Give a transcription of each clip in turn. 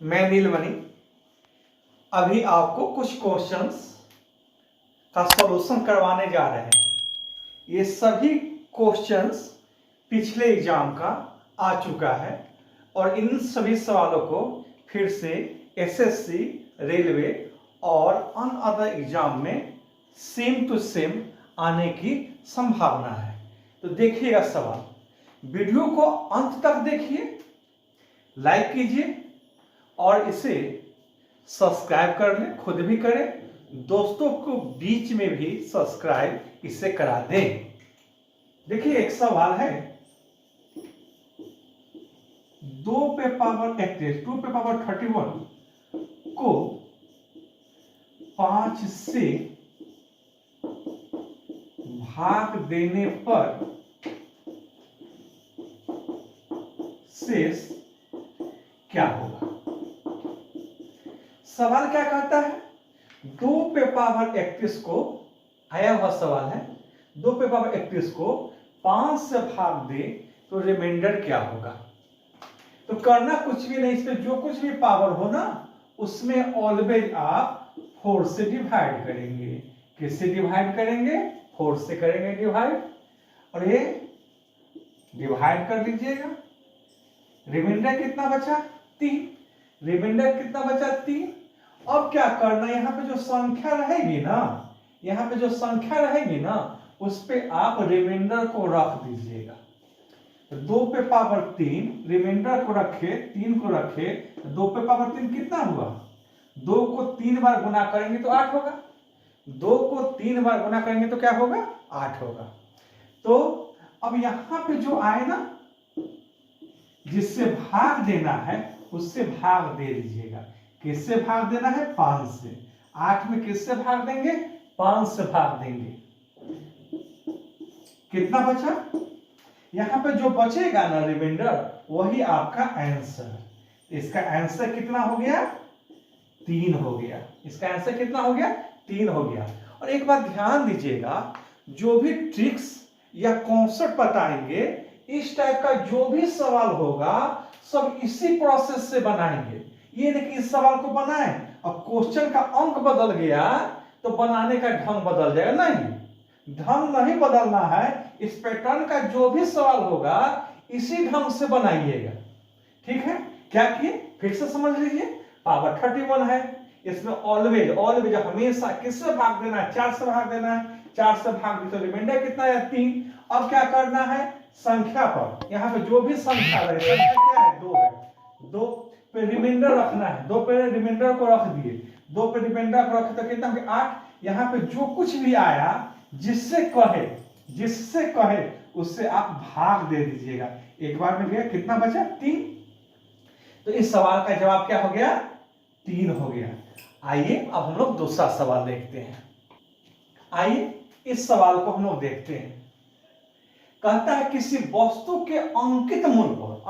मैं नीलमणि अभी आपको कुछ क्वेश्चंस का सॉल्यूशन करवाने जा रहे हैं। ये सभी क्वेश्चंस पिछले एग्जाम का आ चुका है और इन सभी सवालों को फिर से एसएससी, रेलवे और अन अदर एग्जाम में सेम टू सेम आने की संभावना है। तो देखिएगा सवाल, वीडियो को अंत तक देखिए, लाइक कीजिए और इसे सब्सक्राइब कर लें, खुद भी करें, दोस्तों को बीच में भी सब्सक्राइब इसे करा दें। देखिए एक सवाल है, 2 पे पावर 31, 2 पे पावर 31 को 5 से भाग देने पर शेष क्या होगा। सवाल क्या कहता है, 2 पे पावर 31 को, आया हुआ सवाल है, 2 पे पावर 31 को 5 से भाग दे तो रिमाइंडर क्या होगा। तो करना कुछ भी नहीं, इसमें जो कुछ भी पावर हो ना उसमें ऑलवेज आप 4 से डिवाइड करेंगे। किससे डिवाइड करेंगे? 4 से करेंगे डिवाइड, और ये डिवाइड कर लीजिएगा। रिमाइंडर कितना बचा? 3। रिमाइंडर कितना बचा? 3। अब क्या करना, यहाँ पे जो संख्या रहेगी ना, यहाँ पे जो संख्या रहेगी ना उस पे आप रिमाइंडर को रख दीजिएगा। तो 2 पे पावर 3, रिमाइंडर को रखे, 3 को रखे, 2 पे पावर 3 कितना हुआ? 2 को 3 बार गुना करेंगे तो 8 होगा। 2 को 3 बार गुना करेंगे तो क्या होगा? 8 होगा। तो अब यहाँ पे जो आए ना, जिससे भाग देना है उससे भाग दे दीजिएगा। किससे भाग देना है? 5 से। 8 में किससे भाग देंगे? 5 से भाग देंगे। कितना बचा? यहां पे जो बचेगा ना रिमाइंडर, वही आपका आंसर। इसका आंसर कितना हो गया? 3 हो गया। इसका आंसर कितना हो गया? 3 हो गया। और एक बात ध्यान दीजिएगा, जो भी ट्रिक्स या कॉन्सेप्ट बताएंगे, इस टाइप का जो भी सवाल होगा सब इसी प्रोसेस से बनाएंगे। ये नहीं कि इस सवाल को बनाएं और क्वेश्चन का अंक बदल गया तो बनाने का ढंग बदल जाएगा। नहीं, ढंग नहीं बदलना है। इस पैटर्न का जो भी सवाल होगा इसी ढंग से बनाइएगा। ठीक है? क्या किए फिर से समझ लीजिए। पावर 31 है, इसमें ऑलवेज हमेशा किससे भाग देना है? 4 से भाग देना है। 4 से भाग दी तो रिमाइंडर कितना है? 3। अब क्या करना है? संख्या पर, यहाँ पे जो भी संख्या रहे, संख्या क्या है? 2 है। 2 पे रिमाइंडर रखना है। 2 पे रिमाइंडर को रख दिए, 2 पे रिमाइंडर को रखे तो कितना हो गया? 8। यहाँ पे जो कुछ भी आया जिससे कहे उससे आप भाग दे दीजिएगा। एक बार में गया, कितना बचा? 3। तो इस सवाल का जवाब क्या हो गया? 3 हो गया। आइए अब हम लोग दूसरा सवाल देखते हैं। आइए इस सवाल को हम लोग देखते हैं। कहता है किसी वस्तु के अंकित मूल्य पर,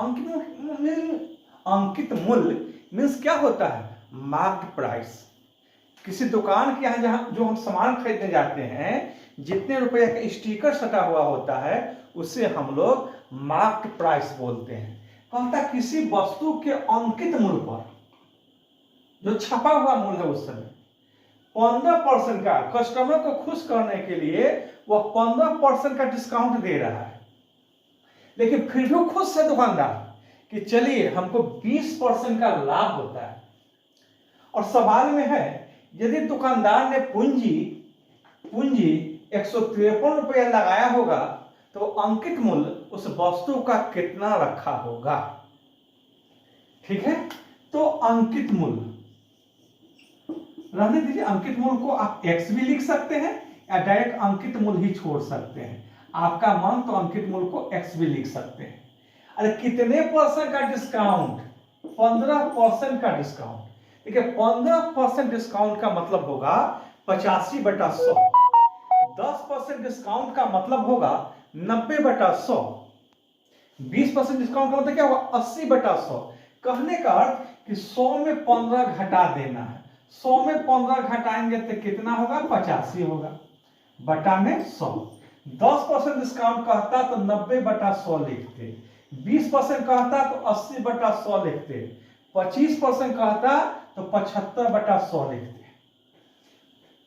अंकित मूल्य मीन्स क्या होता है? Marked price. किसी दुकान के यहाँ जहां जो हम सामान खरीदने जाते हैं, जितने रुपए का स्टिकर सटा हुआ होता है उसे हम लोग मार्क्ड प्राइस बोलते हैं। कहता है किसी वस्तु के अंकित मूल्य पर, जो छपा हुआ मूल्य है उस समय 15% का, कस्टमर को खुश करने के लिए वह 15% का डिस्काउंट दे रहा है। लेकिन फिर भी खुश है दुकानदार कि चलिए हमको 20% का लाभ होता है। और सवाल में है, यदि दुकानदार ने पूंजी 153 रुपया लगाया होगा तो अंकित मूल्य उस वस्तु का कितना रखा होगा। ठीक है? तो अंकित मूल्य रहने दीजिए। अंकित मूल्य को आप x भी लिख सकते हैं या डायरेक्ट अंकित मूल्य ही छोड़ सकते हैं। आपका मन तो अंकित मूल्य को x भी लिख सकते हैं। अरे कितने % का डिस्काउंट? 15% का डिस्काउंट। देखिए 15% डिस्काउंट का मतलब होगा 85/100। 10% डिस्काउंट का मतलब होगा 90/100। 20% डिस्काउंट का मतलब क्या होगा? 80/100। कहने का अर्थ कि 100 में 15 घटा देना है। 100 में 15 घटाएंगे तो कितना होगा? 85 होगा, बटा में 100। 10% डिस्काउंट कहता तो 90/100 लिखते, 20% कहता तो 80/100 लिखते, 25% कहता तो 75/100 लिखते।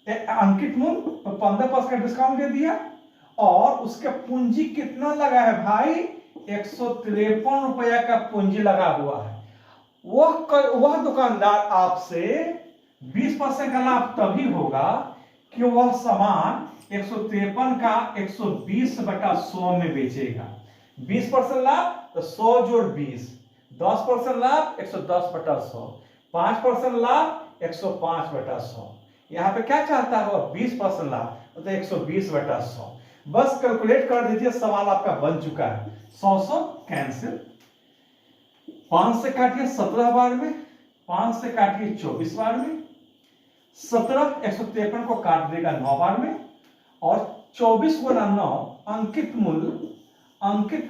अंकित मूल्य तो 15% का डिस्काउंट दे दिया, और उसके पूंजी कितना लगा है भाई, 153 रुपया का पूंजी लगा हुआ है। वह दुकानदार आपसे 20% का लाभ तभी होगा कि वह सामान 153 का 120/100 में बेचेगा। 20% लाभ तो 100 जोड़ 20, 10% लाभ 110/100, 5% लाभ 105/100। यहाँ पे क्या चाहता है, 20% लाभ तो 120/100। बस कैलकुलेट कर दीजिए, सवाल आपका बन चुका है। 100 कैंसिल, 5 से काटिए 17 बार में, 5 से काटिए 24 बार में, 17 153 को काट देगा 9 बार में, और 24 गुना 9 अंकित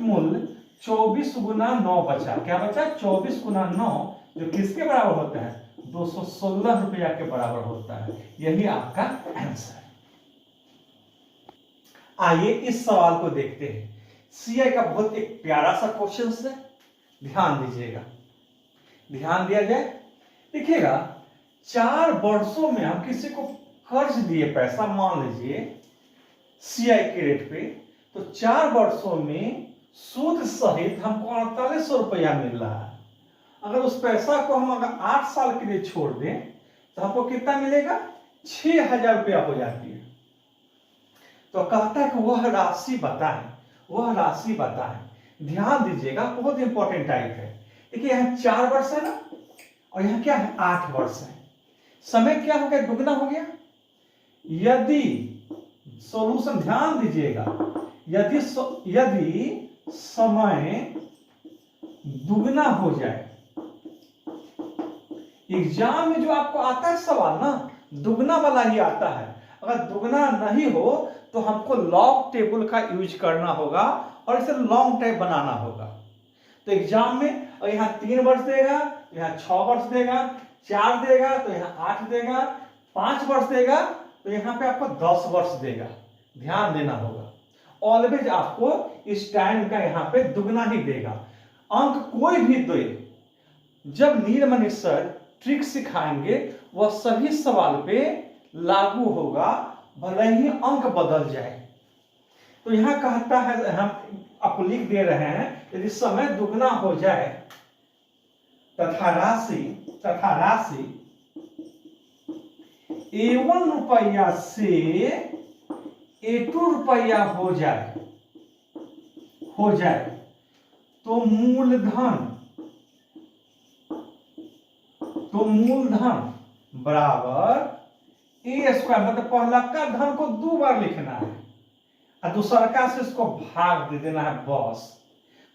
मूल्य 24 गुना 9 बचा। क्या बचा, 24 गुना 9 जो किसके बराबर होता है, 216 रुपया के बराबर होता है। यही आपका आंसर। आइए इस सवाल को देखते हैं। सीआई का बहुत एक प्यारा सा क्वेश्चन है, ध्यान दीजिएगा, ध्यान दिया जाए। देखिएगा, 4 वर्षों में हम किसी को कर्ज दिए पैसा, मान लीजिए सीआई के रेट पे, तो 4 वर्षों में सूद सहित हमको 4800 रुपया मिल रहा है। अगर उस पैसा को हम अगर 8 साल के लिए छोड़ दें तो हमको कितना मिलेगा, 6000 रुपया हो जाती है। तो कहता है कि वह राशि बताएं, वह राशि बताएं। ध्यान दीजिएगा, बहुत इंपॉर्टेंट टाइप है। देखिए यहाँ 4 वर्ष है ना, और यहाँ क्या है, 8 वर्ष है। समय क्या हो गया, दुगना हो गया। यदि सॉल्यूशन, ध्यान दीजिएगा, यदि समय दुगना हो जाए, एग्जाम में जो आपको आता है सवाल ना, दुगना वाला ही आता है। अगर दुगना नहीं हो तो हमको लॉग टेबल का यूज करना होगा और इसे लॉन्ग टाइप बनाना होगा। तो एग्जाम में यहाँ 3 वर्ष देगा, यहाँ 6 वर्ष देगा, 4 देगा तो यहाँ 8 देगा, 5 वर्ष देगा तो यहाँ पे आपको 10 वर्ष देगा। ध्यान देना होगा, ऑलवेज आपको इस टाइम का यहाँ पे दुगना ही देगा। अंक कोई भी दे, जब नीलमणि सर ट्रिक सिखाएंगे वह सभी सवाल पे लागू होगा, भले ही अंक बदल जाए। तो यहां कहता है, हम आपको लिख दे रहे हैं, यदि समय दुगना हो जाए तथा राशि A1 रुपया से A2 रुपया हो जाए तो मूलधन बराबर ए स्क्वायर, मतलब पहला का धन को 2 बार लिखना है और दूसरा का से इसको भाग दे देना है। बस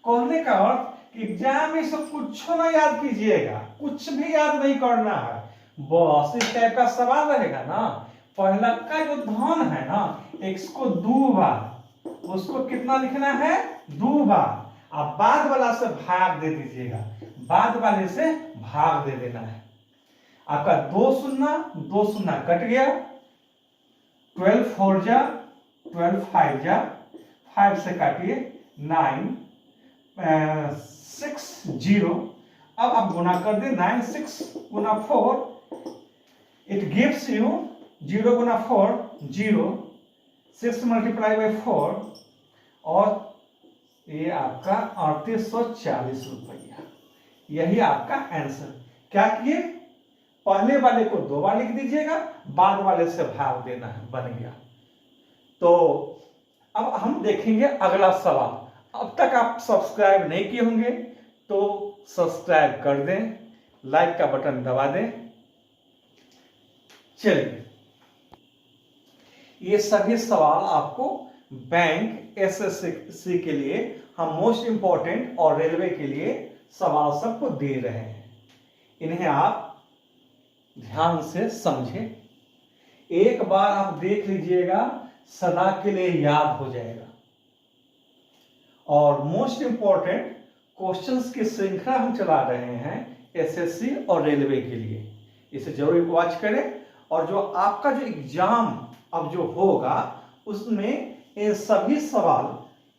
कहने का अर्थ कि एग्जाम में सब कुछ ना याद कीजिएगा, कुछ भी याद नहीं करना है, बस इस टाइप का सवाल रहेगा ना। पहला का जो धन है ना, x को 2 बार, उसको कितना लिखना है, 2 बार, अब बाद वाला से भाग दे दीजिएगा, बाद वाले से भाग दे देना है। आपका 2 शून्य कट गया, 12 4 जा, 12 5 जा, 5 से काटिए 9 6 0। अब आप गुना कर दे, 9 6 गुना 4, it gives you 0 Guna 4 0, 6 multiply by 4, और ये आपका 3840 रुपया। यही आपका आंसर। क्या किए, पहले वाले को 2 बार लिख दीजिएगा, बाद वाले से भाग देना है, बन गया। तो अब हम देखेंगे अगला सवाल। अब तक आप सब्सक्राइब नहीं किए होंगे तो सब्सक्राइब कर दें, लाइक का बटन दबा दें। चलिए, ये सभी सवाल आपको बैंक एसएससी के लिए हम मोस्ट इंपॉर्टेंट और रेलवे के लिए सवाल सबको दे रहे हैं। इन्हें आप ध्यान से समझें, एक बार आप देख लीजिएगा, सदा के लिए याद हो जाएगा। और मोस्ट इंपॉर्टेंट क्वेश्चंस की श्रृंखला हम चला रहे हैं एसएससी और रेलवे के लिए, इसे जरूर वॉच करें। और जो आपका जो एग्जाम अब जो होगा उसमें ये सभी सवाल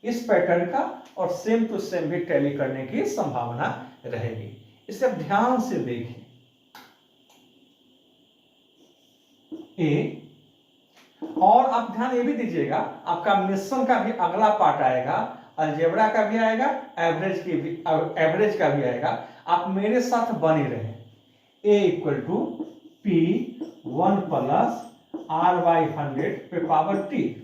इस पैटर्न का और सेम टू सेम भी टैली करने की संभावना रहेगी। इसे ध्यान से देखिए। ए, और आप ध्यान ये भी दीजिएगा, आपका मिश्रण का भी अगला पार्ट आएगा, अलजेब्रा का भी आएगा, एवरेज का भी आएगा। आप मेरे साथ बने रहे। A equal to P 1 plus are by 100 पे पावर टी।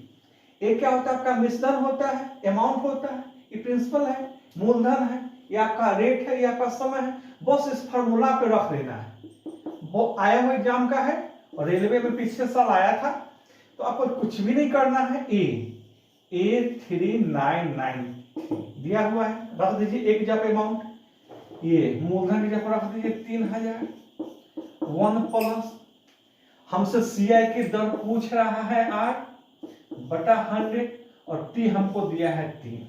ये क्या होता है? आपका मिश्रण होता है, अमाउंट होता है, ये प्रिंसिपल है, मूलधन है, ये आपका रेट है, ये आपका समय है। बस इस फार्मूला पे रख देना है। वो आया हुआ एग्जाम का है और रेलवे में पिछले साल आया था, तो आपको कुछ भी नहीं करना है। ए 3993 दिया हुआ है, रख दीजिए एक जब अमाउंट। ये मूलधन की जब रख दीजिए 3000। 1 प्लस हमसे सीआई की दर पूछ रहा है 8 बटा 100 और टी हमको दिया है 3।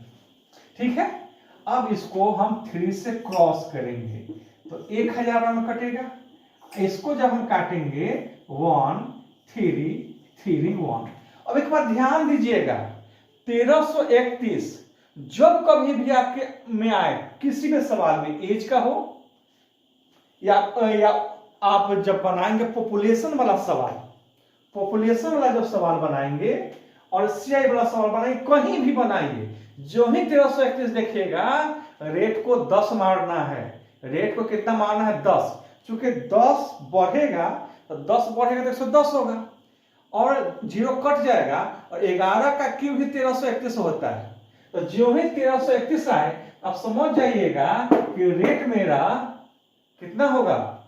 ठीक है, अब इसको हम 3 से क्रॉस करेंगे तो 1000 रन कटेगा। इसको जब हम काटेंगे 1 3 3 1। अब एक बार ध्यान दीजिएगा, 1331 जब कभी भी आपके में आए, किसी भी सवाल में एज का हो या आप जब बनाएंगे पॉपुलेशन वाला सवाल, पॉपुलेशन वाला जब सवाल बनाएंगे और सीआई वाला सवाल बनाएंगे, कहीं भी बनाएंगे, जो ही 1331 देखिएगा, रेट को 10 मारना है। रेट को कितना मारना है? 10। चूंकि 10 बढ़ेगा तो 10 बढ़ेगा तो 110 होगा और 0 कट जाएगा और 11 का क्यूब भी 1331 होता है। तो जो ही 1331 आए, आप समझ जाइएगा कि रेट मेरा कितना होगा?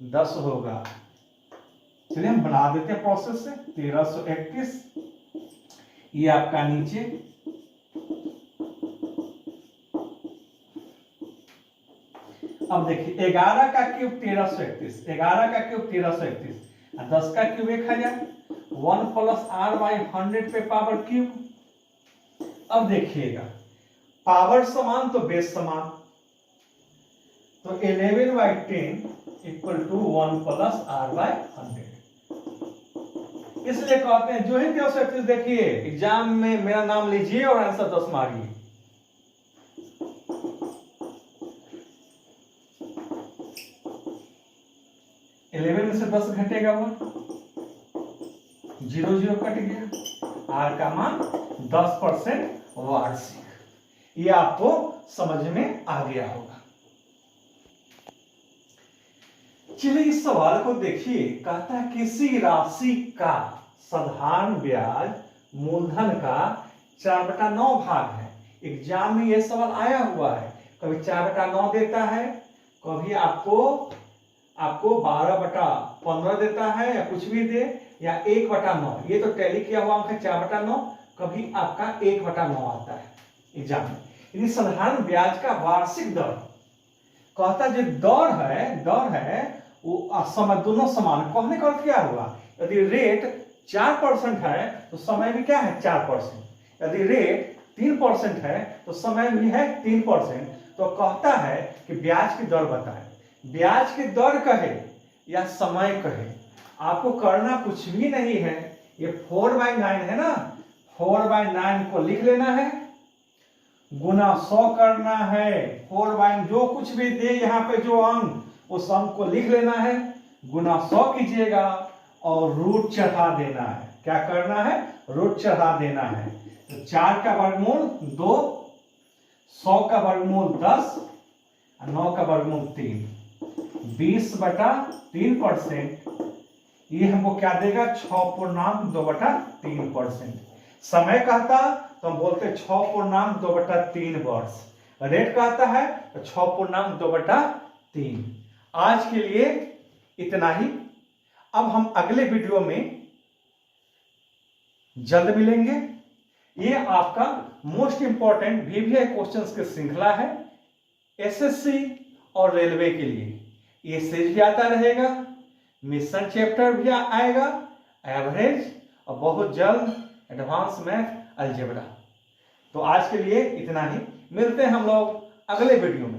10 होगा। चलिए हम बना देते हैं प्रोसेस से। 1331 ये आपका नीचे, अब देखिए 11 का क्यूब 1331, 11 का क्यूब 1331, 10 का क्यूब 1000, 1 प्लस आर बाई 100 पे पावर क्यूब। अब देखिएगा, पावर समान तो बेस समान, तो 11 by 10 equal to 1 plus are by 100। इसलिए कहते हैं जो ही 1331 देखिए एग्जाम में मेरा नाम लीजिए और आंसर 10 मारिए। में से 10 घटेगा 1, 0 0 कट गया, आर का मान 10% वार्षिक। ये आपको समझ में आ गया होगा। चलिए इस सवाल को देखिए, कहता है किसी राशि का साधारण ब्याज मूलधन का 4/9 भाग है। एग्जाम में यह सवाल आया हुआ है, कभी 4/9 देता है, कभी आपको 12/15 देता है या कुछ भी दे, या 1/9। ये तो टैली किया हुआ अंक है 4/9, कभी आपका 1/9 आता है एग्जाम में। यदि साधारण ब्याज का वार्षिक दर कहता है, जो दर है वो समय दोनों समान, कहने का अर्थ क्या हुआ? यदि रेट 4% है तो समय भी क्या है? 4%। यदि रेट 3% है तो समय भी है 3%। तो कहता है कि ब्याज की दर बताए। ब्याज की दर कहे या समय कहे, आपको करना कुछ भी नहीं है। ये 4/9 है ना, 4/9 को लिख लेना है, गुना 100 करना है। 4/9 जो कुछ भी दे यहाँ पे जो अंक, उस अंक को लिख लेना है, गुना 100 कीजिएगा और रूट चढ़ा देना है। क्या करना है? रूट चढ़ा देना है। तो 4 का वर्गमूल 2, 100 का वर्गमूल 10, 9 का वर्गमूल 3, 20/3%। ये हमको क्या देगा? 6.2/3%। समय कहता तो हम बोलते 6.2/3 वर्ष। रेट कहता है तो 6.2/3। आज के लिए इतना ही। अब हम अगले वीडियो में जल्द मिलेंगे। ये आपका मोस्ट इंपॉर्टेंट VVI क्वेश्चंस की श्रृंखला है SSC और रेलवे के लिए। ये सीरीज भी आता रहेगा, मिशन चैप्टर भी आएगा, एवरेज, और बहुत जल्द एडवांस मैथ अलजेब्रा। तो आज के लिए इतना ही। मिलते हैं हम लोग अगले वीडियो में।